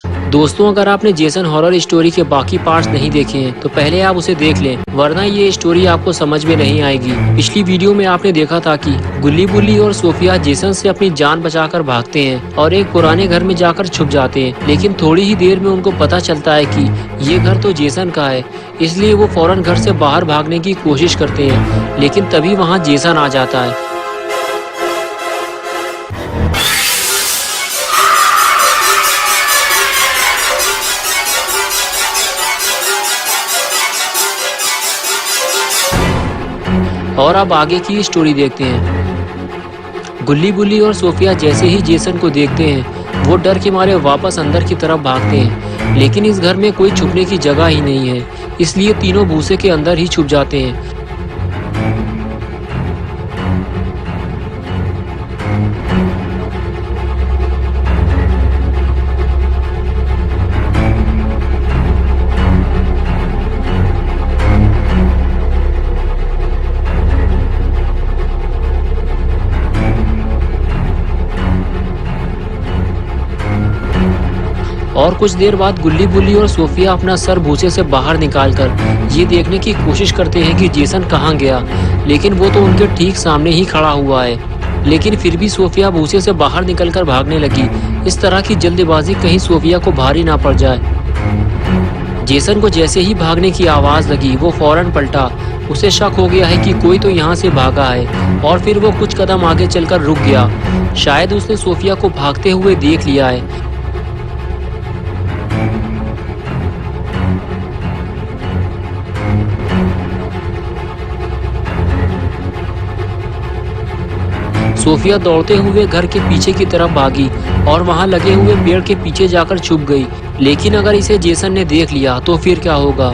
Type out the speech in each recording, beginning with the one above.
दोस्तों, अगर आपने जेसन हॉरर स्टोरी के बाकी पार्ट्स नहीं देखे हैं तो पहले आप उसे देख लें, वरना ये स्टोरी आपको समझ में नहीं आएगी। पिछली वीडियो में आपने देखा था कि गुल्ली बुल्ली और सोफिया जेसन से अपनी जान बचाकर भागते हैं और एक पुराने घर में जाकर छुप जाते हैं, लेकिन थोड़ी ही देर में उनको पता चलता है कि ये घर तो जेसन का है, इसलिए वो फौरन घर से बाहर भागने की कोशिश करते हैं, लेकिन तभी वहाँ जेसन आ जाता है। और अब आगे की स्टोरी देखते हैं। गुल्ली बुल्ली और सोफिया जैसे ही जेसन को देखते हैं वो डर के मारे वापस अंदर की तरफ भागते हैं, लेकिन इस घर में कोई छुपने की जगह ही नहीं है, इसलिए तीनों भूसे के अंदर ही छुप जाते हैं। और कुछ देर बाद गुल्ली बुल्ली और सोफिया अपना सर भूसे से बाहर निकालकर ये देखने की कोशिश करते हैं कि जेसन कहाँ गया, लेकिन वो तो उनके ठीक सामने ही खड़ा हुआ है। लेकिन फिर भी सोफिया भूसे से बाहर निकलकर भागने लगी। इस तरह की जल्दबाजी कहीं सोफिया को भारी ना पड़ जाए। जेसन को जैसे ही भागने की आवाज लगी वो फौरन पलटा। उसे शक हो गया है कि कोई तो यहाँ से भागा है, और फिर वो कुछ कदम आगे चलकर रुक गया। शायद उसने सोफिया को भागते हुए देख लिया है। सोफिया दौड़ते हुए घर के पीछे की तरफ भागी और वहां लगे हुए पेड़ के पीछे जाकर छुप गई। लेकिन अगर इसे जेसन ने देख लिया तो फिर क्या होगा।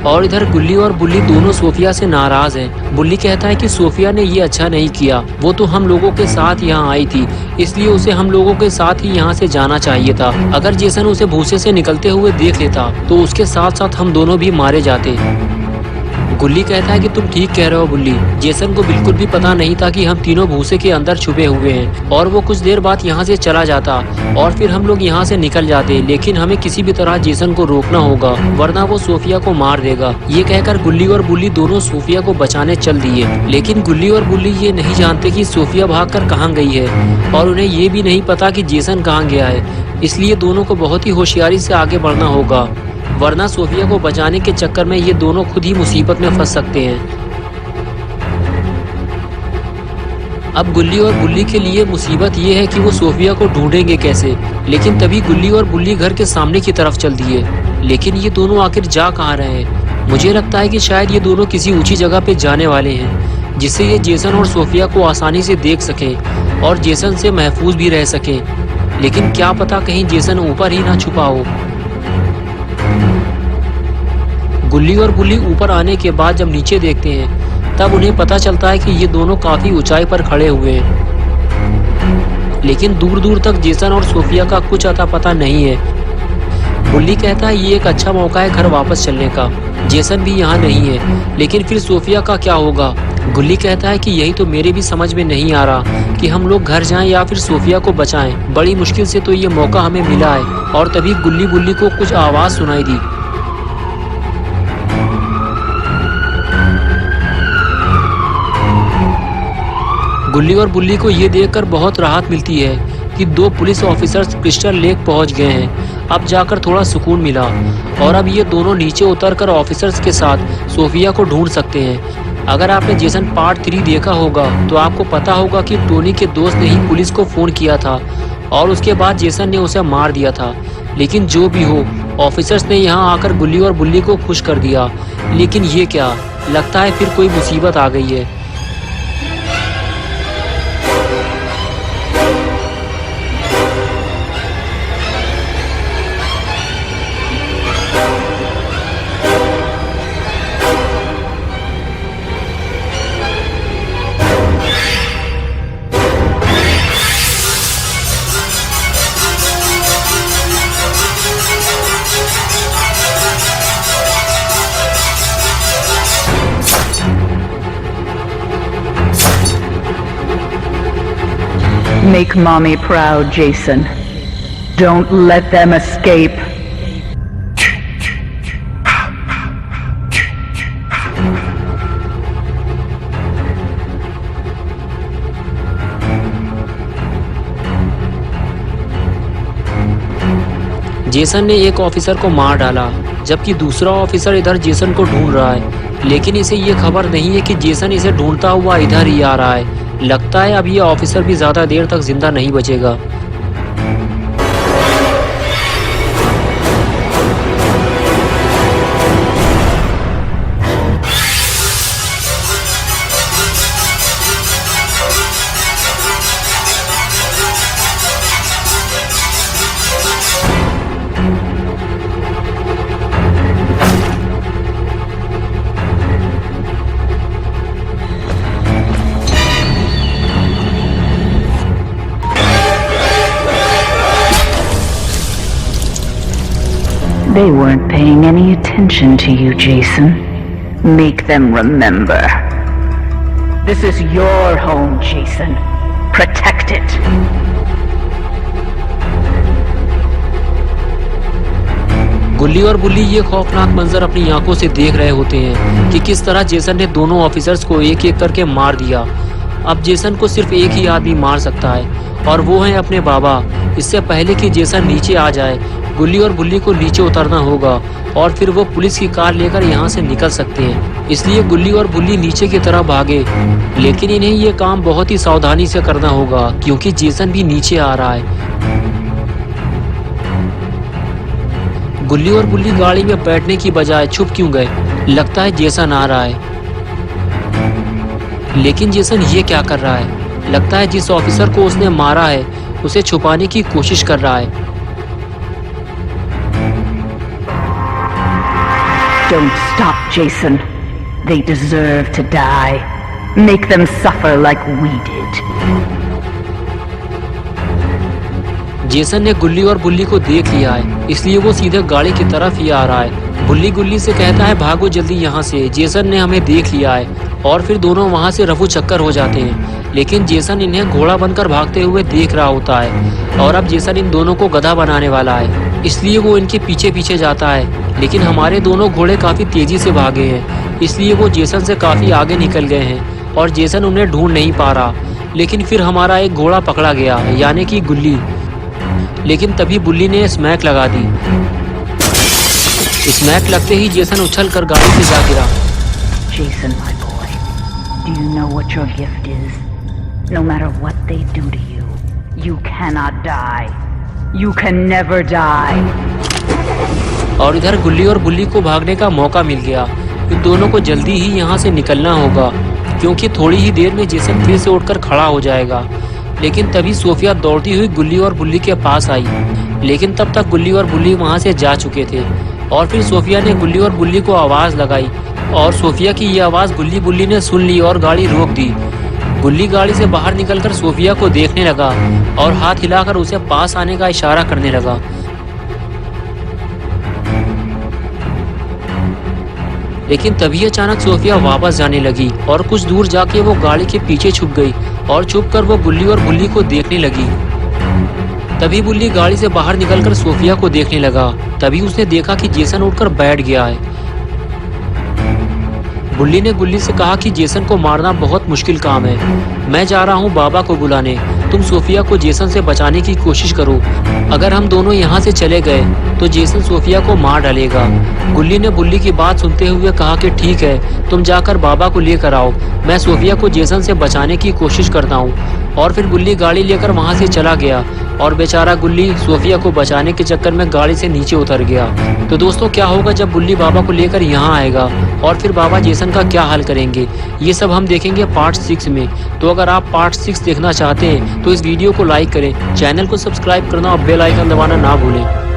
और इधर गुल्ली और बुल्ली दोनों सोफिया से नाराज हैं। बुल्ली कहता है कि सोफिया ने ये अच्छा नहीं किया, वो तो हम लोगों के साथ यहाँ आई थी, इसलिए उसे हम लोगों के साथ ही यहाँ से जाना चाहिए था। अगर जेसन उसे भूसे से निकलते हुए देख लेता तो उसके साथ साथ हम दोनों भी मारे जाते। गुल्ली कहता है कि तुम ठीक कह रहे हो बुल्ली, जेसन को बिल्कुल भी पता नहीं था कि हम तीनों भूसे के अंदर छुपे हुए हैं। और वो कुछ देर बाद यहाँ से चला जाता और फिर हम लोग यहाँ से निकल जाते, लेकिन हमें किसी भी तरह जेसन को रोकना होगा, वरना वो सोफिया को मार देगा। ये कहकर गुल्ली और बुल्ली दोनों सोफिया को बचाने चल दिए, लेकिन गुल्ली और बुल्ली ये नहीं जानते कि सोफिया भागकर कहाँ गई है, और उन्हें ये भी नहीं पता कि जेसन कहाँ गया है। इसलिए दोनों को बहुत ही होशियारी से आगे बढ़ना होगा, वरना सोफिया को बचाने के चक्कर में ये दोनों खुद ही मुसीबत में फंस सकते हैं। अब गुल्ली और बुल्ली के लिए मुसीबत ये है कि वो सोफिया को ढूंढेंगे कैसे। लेकिन तभी गुल्ली और बुल्ली घर के सामने की तरफ चल दिए। लेकिन ये दोनों आखिर जा कहाँ रहे हैं। मुझे लगता है कि शायद ये दोनों किसी ऊंची जगह पे जाने वाले हैं, जिससे ये जेसन और सोफिया को आसानी से देख सकें और जेसन से महफूज भी रह सकें। लेकिन क्या पता कहीं जेसन ऊपर ही ना छुपा हो। गुल्ली और बुल्ली ऊपर आने के बाद जब नीचे देखते हैं तब उन्हें पता चलता है कि ये दोनों काफी ऊंचाई पर खड़े हुए हैं, लेकिन दूर दूर तक जेसन और सोफिया का कुछ अता पता नहीं है। बुल्ली कहता है ये एक अच्छा मौका है घर वापस चलने का, जेसन भी यहाँ नहीं है, लेकिन फिर सोफिया का क्या होगा। गुल्ली कहता है कि यही तो मेरे भी समझ में नहीं आ रहा कि हम लोग घर जाएं या फिर सोफिया को बचाएं। बड़ी मुश्किल से तो ये मौका हमें मिला है। और तभी गुल्ली बुल्ली को कुछ आवाज सुनाई दी। गुल्ली और बुल्ली को ये देखकर बहुत राहत मिलती है कि दो पुलिस ऑफिसर्स क्रिस्टल लेक पहुंच गए हैं। अब जाकर थोड़ा सुकून मिला, और अब ये दोनों नीचे उतरकर ऑफिसर्स के साथ सोफिया को ढूंढ सकते हैं। अगर आपने जेसन पार्ट 3 देखा होगा तो आपको पता होगा कि टोनी के दोस्त ने ही पुलिस को फोन किया था और उसके बाद जेसन ने उसे मार दिया था। लेकिन जो भी हो, ऑफिसर्स ने यहाँ आकर गुल्ली और बुल्ली को खुश कर दिया। लेकिन ये क्या, लगता है फिर कोई मुसीबत आ गई है। Make mommy proud, Jason. Don't let them escape. Jason ने एक ऑफिसर को मार डाला, जबकि दूसरा ऑफिसर इधर जेसन को ढूंढ रहा है, लेकिन इसे ये खबर नहीं है कि जेसन इसे ढूंढता हुआ इधर ही आ रहा है। लगता है अब ये ऑफिसर भी ज्यादा देर तक जिंदा नहीं बचेगा। They weren't paying any attention to you, Jason. Make them remember. This is your home, Jason. Protect it. गुल्ली और बुल्ली ये खौफनाक मंजर अपनी आंखों से देख रहे होते हैं कि किस तरह जेसन ने दोनों ऑफिसर्स को एक एक करके मार दिया। अब जेसन को सिर्फ एक ही आदमी मार सकता है और वो है अपने बाबा। इससे पहले कि जेसन नीचे आ जाए, गुल्ली और बुल्ली को नीचे उतरना होगा और फिर वो पुलिस की कार लेकर यहाँ से निकल सकते हैं। इसलिए गुल्ली और बुल्ली नीचे की तरफ भागे, लेकिन इन्हें ये काम बहुत ही सावधानी से करना होगा क्योंकि जेसन भी नीचे आ रहा है। गुल्ली और बुल्ली गाड़ी में बैठने की बजाय छुप क्यों गए? लगता है जेसन आ रहा है, लेकिन जेसन ये क्या कर रहा है? लगता है जिस ऑफिसर को उसने मारा है उसे छुपाने की कोशिश कर रहा है। Don't stop, Jason. They deserve to die. Make them suffer like we did. Jason ने गुल्ली और बुल्ली को देख लिया है, इसलिए वो सीधे गाड़ी की तरफ ही आ रहा है। बुल्ली गुल्ली से कहता है भागो जल्दी यहाँ से, जेसन ने हमें देख लिया है। और फिर दोनों वहाँ से रफू चक्कर हो जाते हैं, लेकिन जेसन इन्हें घोड़ा बनकर भागते हुए देख रहा होता है और अब जेसन इन दोनों को गधा बनाने वाला है, इसलिए वो इनके पीछे पीछे जाता है। लेकिन हमारे दोनों घोड़े काफी तेजी से भागे हैं, इसलिए वो जेसन से काफी आगे निकल गए हैं और जेसन उन्हें ढूंढ नहीं पा रहा। लेकिन फिर हमारा एक घोड़ा पकड़ा गया, यानी कि गुल्ली। लेकिन तभी बुल्ली ने स्मैक लगा दी। स्मैक लगते ही जेसन उछलकर गाड़ी से जा गिरा। Jason, my boy, do you know what your gift is? No matter what they do to you, you cannot die. You can never die. और इधर गुल्ली और बुल्ली को भागने का मौका मिल गया। इन दोनों को जल्दी ही यहाँ से निकलना होगा क्योंकि थोड़ी ही देर में जेसन फिर से उठकर खड़ा हो जाएगा। लेकिन तभी सोफिया दौड़ती हुई गुल्ली और बुल्ली के पास आई, लेकिन तब तक गुल्ली और बुल्ली वहाँ से जा चुके थे। और फिर सोफिया ने गुल्ली और बुल्ली को आवाज़ लगाई और सोफिया की ये आवाज़ गुल्ली बुल्ली ने सुन ली और गाड़ी रोक दी। गुल्ली गाड़ी से बाहर निकलकर सोफिया को देखने लगा और हाथ हिलाकर उसे पास आने का इशारा करने लगा। लेकिन तभी अचानक सोफिया वापस जाने लगी और कुछ दूर जाके वो गाड़ी के पीछे छुप गई और छुपकर वो गुल्ली और बुल्ली को देखने लगी। तभी बुल्ली गाड़ी से बाहर निकलकर सोफिया को देखने लगा। तभी उसने देखा कि जेसन उठकर बैठ गया है। बुल्ली ने गुल्ली से कहा कि जेसन को मारना बहुत मुश्किल काम है, मैं जा रहा हूँ बाबा को बुलाने, तुम सोफिया को जेसन से बचाने की कोशिश करो। अगर हम दोनों यहाँ से चले गए तो जेसन सोफिया को मार डालेगा। गुल्ली ने बुल्ली की बात सुनते हुए कहा कि ठीक है, तुम जाकर बाबा को लेकर आओ, मैं सोफिया को जेसन से बचाने की कोशिश करता हूँ। और फिर गुल्ली गाड़ी लेकर वहाँ से चला गया और बेचारा गुल्ली सोफिया को बचाने के चक्कर में गाड़ी से नीचे उतर गया। तो दोस्तों, क्या होगा जब बुल्ली बाबा को लेकर यहाँ आएगा और फिर बाबा जेसन का क्या हल करेंगे, ये सब हम देखेंगे पार्ट 6 में। तो अगर आप पार्ट 6 देखना चाहते हैं तो इस वीडियो को लाइक करें, चैनल को सब्सक्राइब करना और बेल आइकन दबाना ना भूलें।